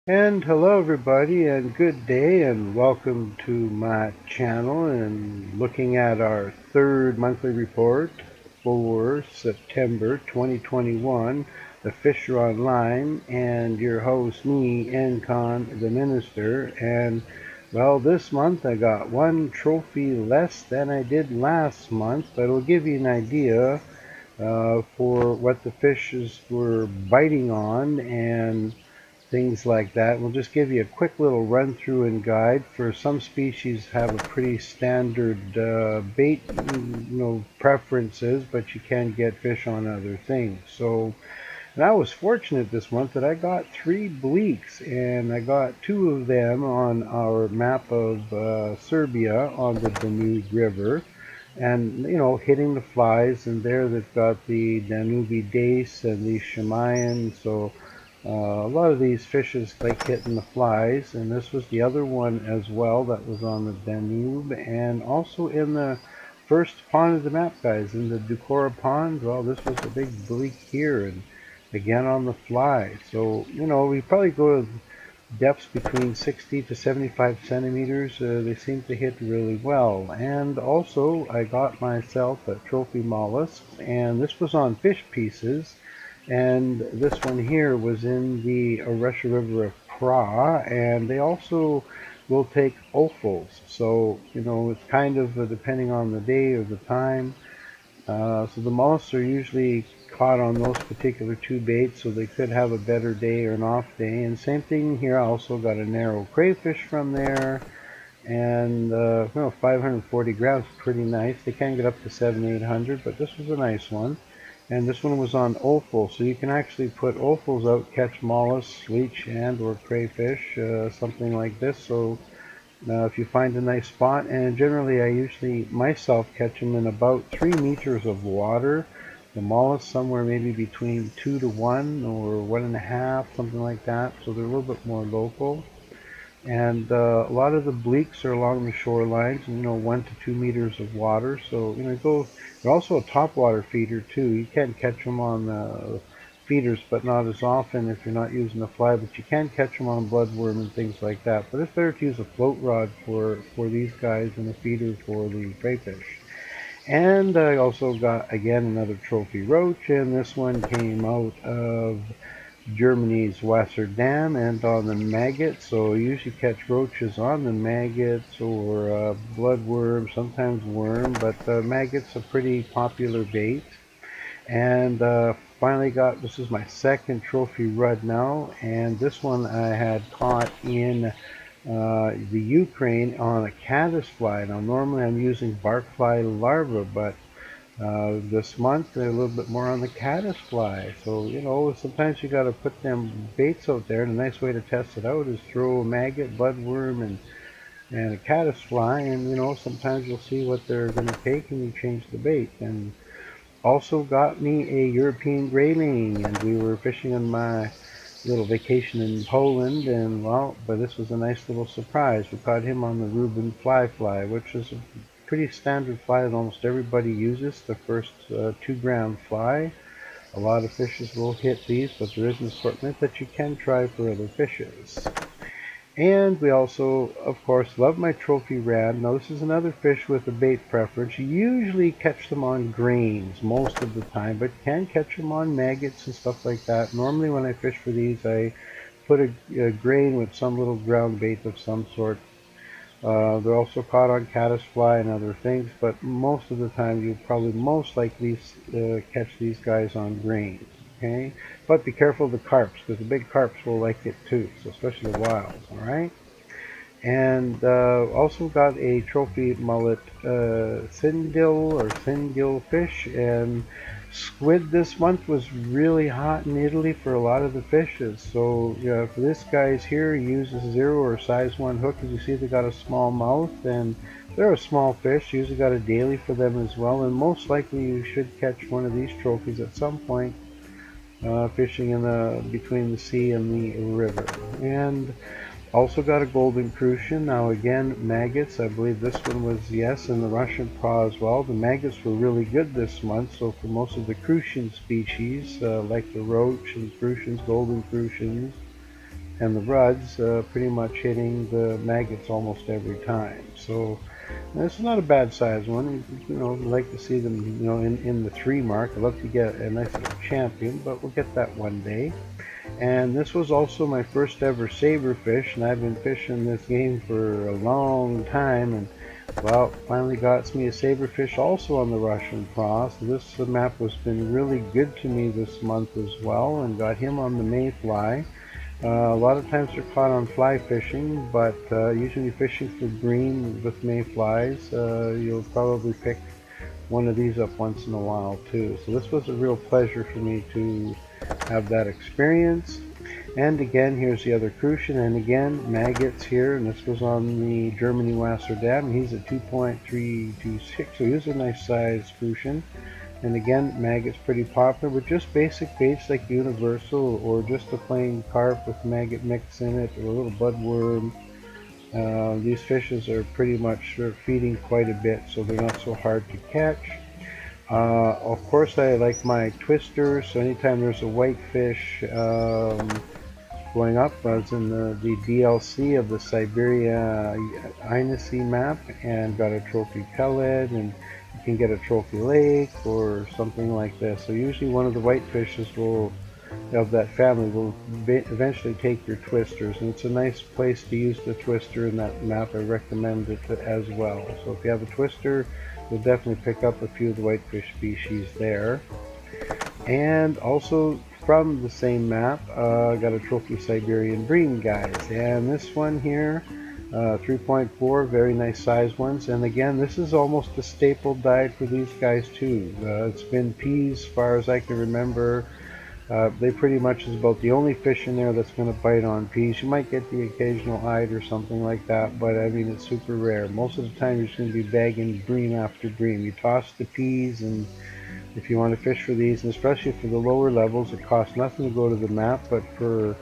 And hello everybody and good day and welcome to my channel and looking at our third monthly report for September 2021. The fish are online and your host me, Engconn, the minister. And well, this month I got one trophy less than I did last month, but it'll give you an idea for what the fishes were biting on and things like that. We'll just give you a quick little run through and guide. For some species have a pretty standard bait, preferences, but you can get fish on other things. So, and I was fortunate this month that I got three bleaks, and I got two of them on our map of Serbia on the Danube River. And hitting the flies, and there they've got the Danube dace and the Shamayan. So a lot of these fishes like hitting the flies, and this was the other one as well that was on the Danube, and also in the first pond of the map, guys, in the Ducora pond. Well, this was a big bleak here, and again on the fly. So we probably go to depths between 60 to 75 centimeters. They seem to hit really well. And also, I got myself a trophy mollusk, and this was on fish pieces. And this one here was in the Russia River of Pra, and they also will take offals. So, it's kind of depending on the day or the time. So the mollusks are usually caught on those particular two baits, so they could have a better day or an off day. And same thing here, I also got a narrow crayfish from there, and 540 grams, pretty nice. They can get up to 700, 800, but this was a nice one. And this one was on offal, so you can actually put offals out, catch mollusks, leech, and or crayfish, something like this. So if you find a nice spot, and generally I usually myself catch them in about 3 meters of water. The mollusk somewhere maybe between 2 to 1 or 1.5, something like that. So they're a little bit more local. And a lot of the bleaks are along the shorelines, 1 to 2 meters of water. So they're also a topwater feeder too. You can't catch them on feeders, but not as often if you're not using a fly. But you can catch them on bloodworm and things like that. But it's better to use a float rod for these guys than a feeder for the crayfish. And I also got again another trophy roach, and this one came out of Germany's Wasser Dam and on the maggots. So you usually catch roaches on the maggots or bloodworm, sometimes worm, but maggots are pretty popular bait. And finally got, this is my second trophy rud now, and this one I had caught in the Ukraine on a caddisfly. Now normally I'm using barkfly larvae, but this month they're a little bit more on the caddisfly. So sometimes you got to put them baits out there, and a nice way to test it out is throw a maggot, bloodworm, and a caddisfly, and sometimes you'll see what they're going to take, and you change the bait. And also got me a European grayling, and we were fishing on my little vacation in Poland, and well, but this was a nice little surprise. We caught him on the Reuben fly, which is a pretty standard fly that almost everybody uses, the first 2 gram fly. A lot of fishes will hit these, but there is an assortment that you can try for other fishes. And we also, of course, love my trophy rad. Now this is another fish with a bait preference. You usually catch them on grains most of the time, but can catch them on maggots and stuff like that. Normally when I fish for these, I put a grain with some little ground bait of some sort. They're also caught on caddisfly and other things, but most of the time you'll probably most likely catch these guys on grains. Okay, but be careful of the carps, because the big carps will like it too, so especially the wilds. All right. And also got a trophy mullet thin gill fish, and squid this month was really hot in Italy for a lot of the fishes. So yeah, for this guy's here, he uses 0 or size 1 hook. As you see, they got a small mouth, and they're a small fish. You usually got a daily for them as well, and most likely you should catch one of these trophies at some point fishing in the between the sea and the river. And also got a golden crucian. Now again, maggots. I believe this one was, yes, in the Russian paw as well. The maggots were really good this month, so for most of the crucian species, like the roach and crucians, golden crucians, and the ruds pretty much hitting the maggots almost every time. So this is not a bad size one. You know, I'd like to see them, you know, in the 3 mark. I'd love to get a nice little champion, but we'll get that one day. And this was also my first ever saberfish, and I've been fishing this game for a long time, and well, finally got me a saberfish also on the Russian Cross. This map has been really good to me this month as well, and got him on the mayfly. A lot of times they're caught on fly fishing, but usually fishing for green with mayflies, you'll probably pick one of these up once in a while too. So this was a real pleasure for me to have that experience. And again, here's the other crucian, and again, maggots here, and this was on the Germany Wasser Dam. He's at 2.326, so he's a nice size crucian. And again, maggots pretty popular with just basic baits like universal or just a plain carp with maggot mix in it or a little budworm. These fishes are pretty much feeding quite a bit, so they're not so hard to catch. Of course, I like my twisters, so anytime there's a whitefish going up, I was in the DLC of the Siberia Inesy map and got a trophy pellet, and you can get a trophy lake or something like this. So usually one of the whitefishes will of that family will eventually take your twisters, and it's a nice place to use the twister in that map. I recommend it as well. So if you have a twister, you'll definitely pick up a few of the whitefish species there. And also from the same map, I got a trophy Siberian bream, guys, and this one here, 3.4, very nice size ones. And again, this is almost a staple diet for these guys too. It's been peas as far as I can remember. They pretty much is about the only fish in there that's going to bite on peas. You might get the occasional eyed or something like that, but I mean, it's super rare. Most of the time you're just going to be bagging bream after bream. You toss the peas, and if you want to fish for these, and especially for the lower levels, it costs nothing to go to the map, but for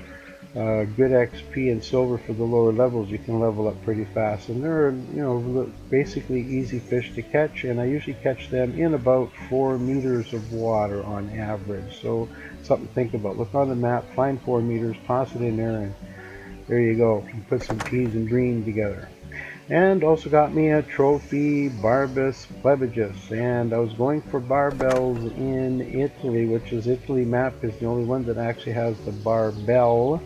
good XP and silver for the lower levels, you can level up pretty fast. And they're, you know, basically easy fish to catch, and I usually catch them in about 4 meters of water on average. So something to think about. Look on the map, find 4 meters, toss it in there, and there you go. You put some peas and bream together. And also got me a trophy Barbus plebigis, and I was going for barbels in Italy, which is Italy map is the only one that actually has the barbel.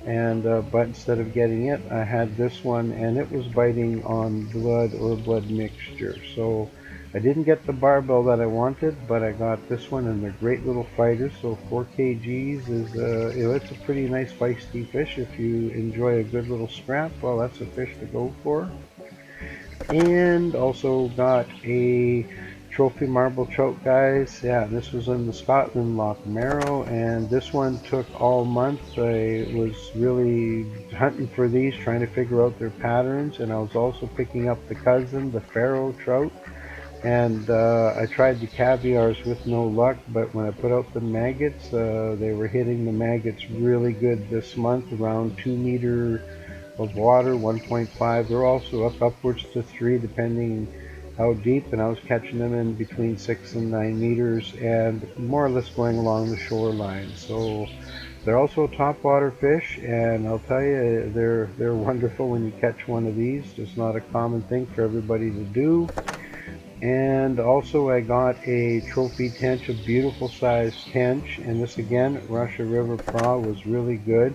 And but instead of getting it, I had this one, and it was biting on blood or blood mixture. So I didn't get the barbell that I wanted, but I got this one, and they're great little fighters. So 4 kgs is you know, it's a pretty nice feisty fish. If you enjoy a good little scrap, well, that's a fish to go for. And also got a trophy marble trout, guys. Yeah, this was in the Scotland Loch Marrow, and this one took all month. I was really hunting for these, trying to figure out their patterns, and I was also picking up the cousin, the Pharaoh trout. And I tried the caviars with no luck, but when I put out the maggots, they were hitting the maggots really good this month, around 2 meter of water, 1.5. They're also upwards to 3, depending how deep, and I was catching them in between 6 and 9 meters, and more or less going along the shoreline. So they're also a topwater fish, and I'll tell you, they're wonderful when you catch one of these. It's not a common thing for everybody to do. And also I got a trophy tench, a beautiful sized tench, and this again, Russia River Pra, was really good.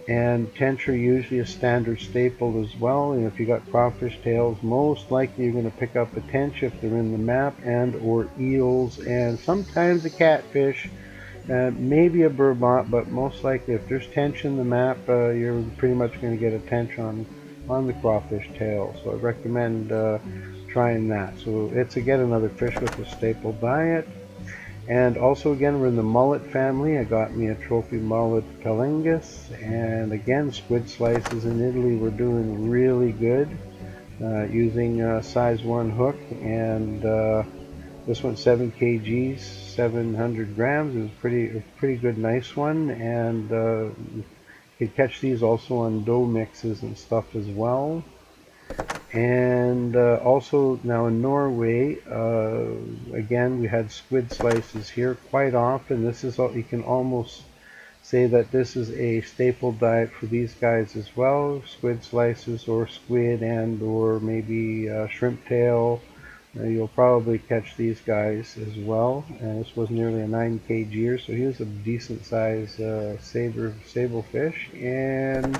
And tench are usually a standard staple as well. And if you got crawfish tails, most likely you're going to pick up a tench if they're in the map, and or eels, and sometimes a catfish, maybe a burbot, but most likely if there's tench in the map, you're pretty much going to get a tench on the crawfish tail. So I recommend trying that. So it's again another fish with a staple diet. And also again, we're in the mullet family. I got me a trophy mullet pelingus, and again, squid slices in Italy were doing really good using size 1 hook, and this one's 7 kgs, 700 grams. It was a pretty good, nice one, and you could catch these also on dough mixes and stuff as well. And also now in Norway, again, we had squid slices here quite often. This is all, you can almost say that this is a staple diet for these guys as well. Squid slices or squid and or maybe shrimp tail. You'll probably catch these guys as well. And this was nearly a 9 kg, so he was a decent size sable fish. And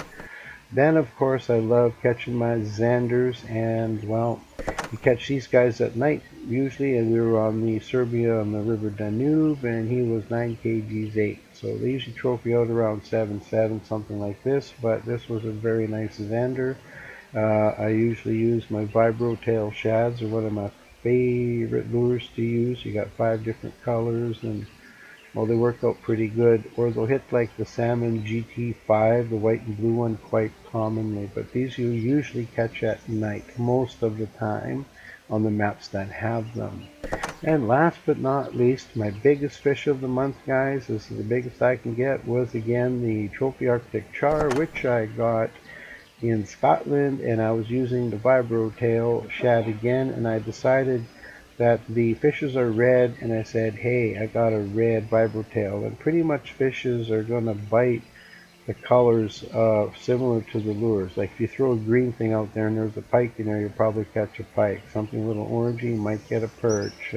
then, of course, I love catching my Xanders, and well, you catch these guys at night usually, and we were on the Serbia on the River Danube, and he was 9 kgs 8. So they usually trophy out around 7, something like this, but this was a very nice Xander. I usually use my vibro tail shads, are one of my favorite lures to use. You got 5 different colors, and well, they work out pretty good. Or they'll hit like the Salmon GT5, the white and blue one, quite commonly. But these you usually catch at night most of the time on the maps that have them. And last but not least, my biggest fish of the month, guys, this is the biggest I can get, was again the Trophy Arctic Char, which I got in Scotland, and I was using the vibro tail shad again, and I decided that the fishes are red, and I said, hey, I got a red vibro tail, and pretty much fishes are going to bite the colors similar to the lures. Like if you throw a green thing out there and there's a pike in there, you'll probably catch a pike. Something a little orangey, you might get a perch.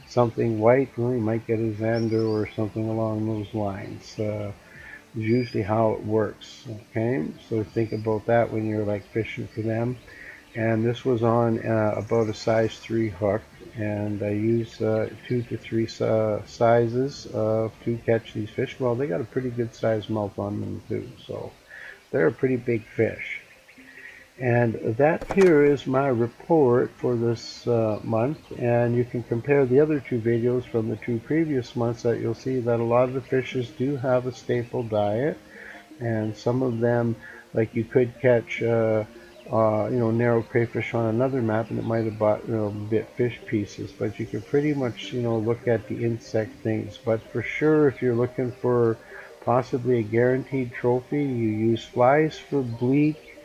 Something white, well, you might get a zander or something along those lines. Is usually how it works. Okay, so think about that when you're like fishing for them. And this was on about a size 3 hook, and I use 2 to 3 sizes to catch these fish. Well, they got a pretty good sized mouth on them too, so they're a pretty big fish. And that here is my report for this month, and you can compare the other 2 videos from the 2 previous months that you'll see that a lot of the fishes do have a staple diet, and some of them, like you could catch narrow crayfish on another map and it might have bought bit fish pieces, but you can pretty much look at the insect things. But for sure, if you're looking for possibly a guaranteed trophy, you use flies for bleak,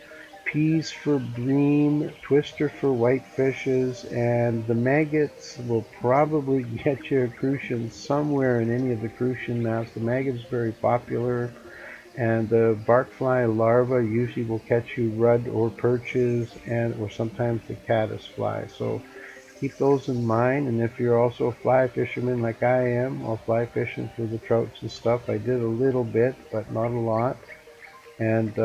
peas for bream, twister for white fishes, and the maggots will probably get you a crucian somewhere in any of the crucian maps. The maggot is very popular, and the barkfly larva usually will catch you rudd or perches, and or sometimes the caddisfly. So keep those in mind. And if you're also a fly fisherman like I am, I'll fly fishing for the trouts and stuff. I did a little bit, but not a lot. And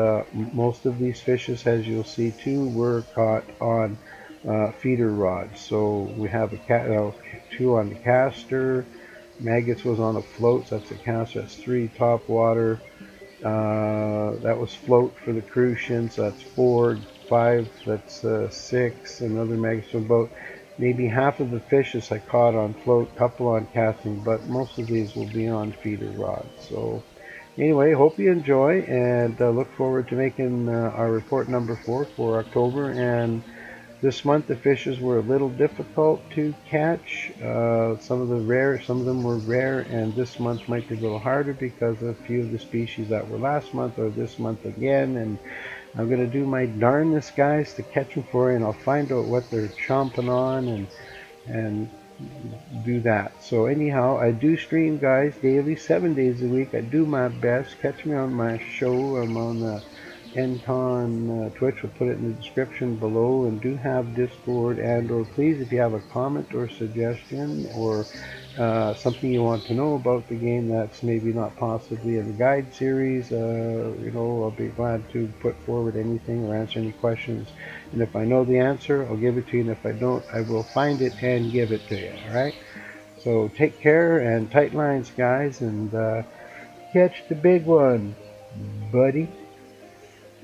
most of these fishes, as you'll see too, were caught on feeder rods. So we have a 2 on the caster. Maggots was on a float, so that's a caster. That's 3 top water. That was float for the crucians. So that's 4, 5. That's 6. Another maggot. So about maybe half of the fishes I caught on float, couple on casting, but most of these will be on feeder rods. So anyway, hope you enjoy, and look forward to making our report number 4 for October. And this month the fishes were a little difficult to catch. Some of them were rare, and this month might be a little harder because a few of the species that were last month are this month again. And I'm going to do my darndest, guys, to catch them for you, and I'll find out what they're chomping on and do that. So anyhow, I do stream, guys, daily, 7 days a week. I do my best. Catch me on my show. I'm on the Engconn Twitch. We'll put it in the description below, and do have Discord. And or please, if you have a comment or suggestion or something you want to know about the game that's maybe not possibly in the guide series, I'll be glad to put forward anything or answer any questions. And if I know the answer, I'll give it to you, and if I don't, I will find it and give it to you. Alright? So take care, and tight lines, guys, and catch the big one, buddy.